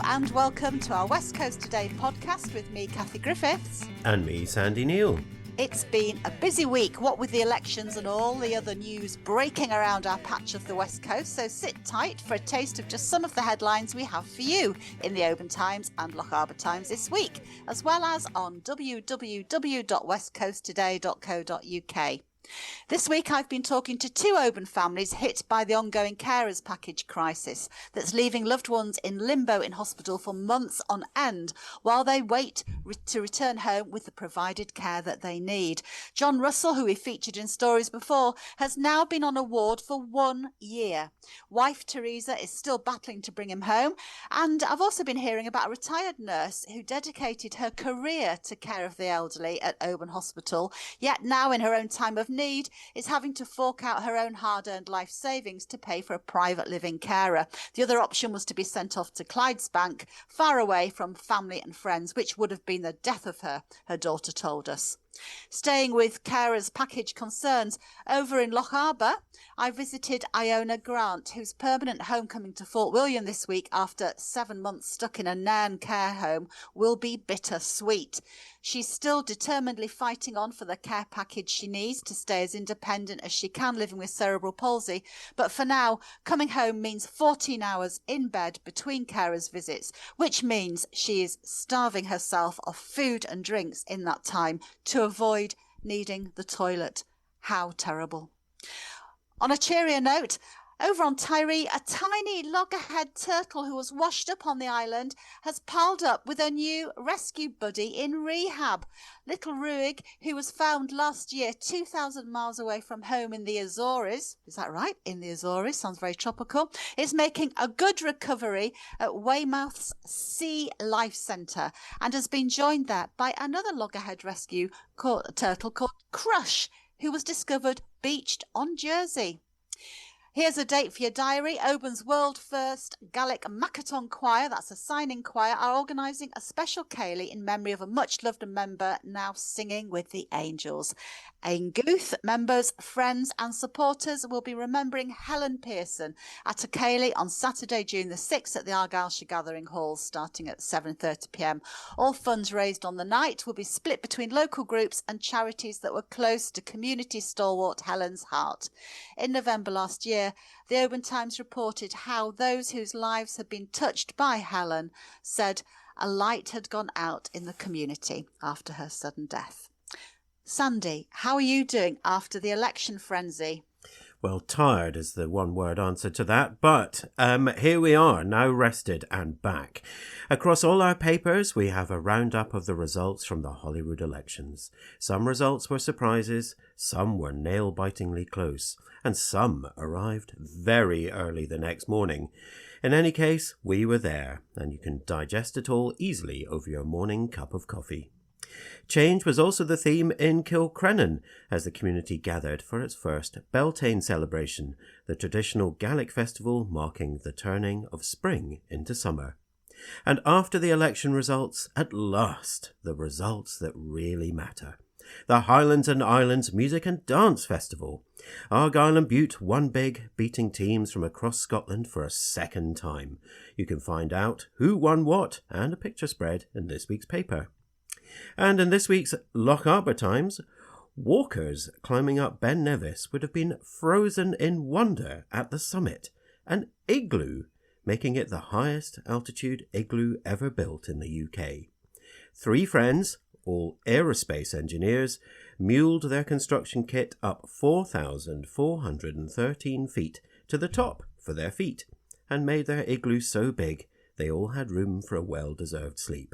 and welcome to our West Coast Today podcast with me, Kathy Griffiths. And me, Sandy Neal. It's been a busy week, what with the elections and all the other news breaking around our patch of the West Coast, so sit tight for a taste of just some of the headlines we have for you in the Oban Times and Lochaber Times this week, as well as on www.westcoasttoday.co.uk. This week I've been talking to two Oban families hit by the ongoing carers package crisis that's leaving loved ones in limbo in hospital for months on end while they wait to return home with the provided care that they need. John Russell, who we featured in stories before, has now been on a ward for 1 year. Wife Teresa is still battling to bring him home, and I've also been hearing about a retired nurse who dedicated her career to care of the elderly at Oban Hospital, yet now in her own time of need is having to fork out her own hard-earned life savings to pay for a private living carer. The other option was to be sent off to Clydesbank, far away from family and friends, which would have been the death of her daughter told us. Staying with carers package concerns, over in Lochaber, I visited Iona Grant, whose permanent homecoming to Fort William this week after 7 months stuck in a Nairn care home will be bittersweet. She's still determinedly fighting on for the care package she needs to stay as independent as she can living with cerebral palsy, but for now, coming home means 14 hours in bed between carers visits, which means she is starving herself of food and drinks in that time to avoid needing the toilet. How terrible. On a cheerier note, over on Tiree, a tiny loggerhead turtle who was washed up on the island has piled up with a new rescue buddy in rehab. Little Ruig, who was found last year 2,000 miles away from home in the Azores, is that right? In the Azores, sounds very tropical, is making a good recovery at Weymouth's Sea Life Centre and has been joined there by another loggerhead rescue turtle called Crush, who was discovered beached on Jersey. Here's a date for your diary. Oban's world first Gaelic Makaton Choir, that's a signing choir, are organising a special ceilidh in memory of a much-loved member now singing with the angels. Aingooth members, friends and supporters will be remembering Helen Pearson at a ceilidh on Saturday, June the 6th at the Argyll Gathering Hall starting at 7:30pm. All funds raised on the night will be split between local groups and charities that were close to community stalwart Helen's heart. In November last year, the Oban Times reported how those whose lives had been touched by Helen said a light had gone out in the community after her sudden death. Sandy, how are you doing after the election frenzy? Well, tired is the one-word answer to that, but here we are, now rested and back. Across all our papers, we have a roundup of the results from the Holyrood elections. Some results were surprises, some were nail-bitingly close, and some arrived very early the next morning. In any case, we were there, and you can digest it all easily over your morning cup of coffee. Change was also the theme in Kilcrennan as the community gathered for its first Beltane celebration, the traditional Gaelic festival marking the turning of spring into summer. And after the election results, at last, the results that really matter. The Highlands and Islands Music and Dance Festival. Argyll and Bute won big, beating teams from across Scotland for a second time. You can find out who won what and a picture spread in this week's paper. And in this week's Lochaber Times, walkers climbing up Ben Nevis would have been frozen in wonder at the summit, an igloo, making it the highest altitude igloo ever built in the UK. 3 friends, all aerospace engineers, muled their construction kit up 4,413 feet to the top for their feet, and made their igloo so big they all had room for a well-deserved sleep.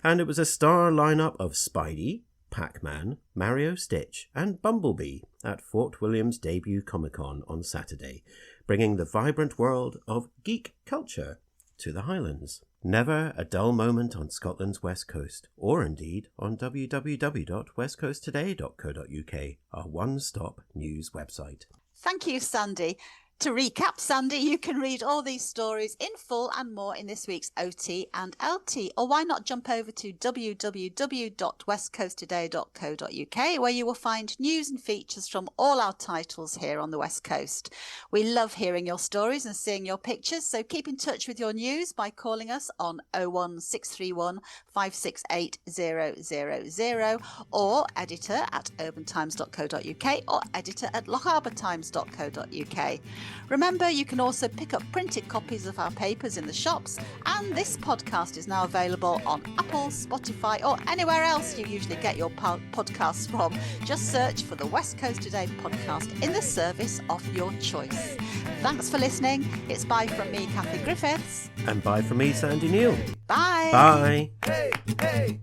And it was a star lineup of Spidey, Pac-Man, Mario Stitch and Bumblebee at Fort William's debut Comic-Con on Saturday, bringing the vibrant world of geek culture to the Highlands. Never a dull moment on Scotland's west coast, or indeed on www.westcoasttoday.co.uk, our one-stop news website. Thank you, Sandy. To recap, Sandy, you can read all these stories in full and more in this week's OT and LT, or why not jump over to www.westcoasttoday.co.uk, where you will find news and features from all our titles here on the West Coast. We love hearing your stories and seeing your pictures, so keep in touch with your news by calling us on 01631 568 000, or editor at urbantimes.co.uk, or editor at lochabertimes.co.uk. Remember, you can also pick up printed copies of our papers in the shops, and this podcast is now available on Apple, Spotify, or anywhere else you usually get your podcasts from. Just search for the West Coast Today podcast in the service of your choice. Thanks for listening. It's bye from me, Kathy Griffiths. And bye from me, Sandy Neal. Bye. Bye. Hey, hey.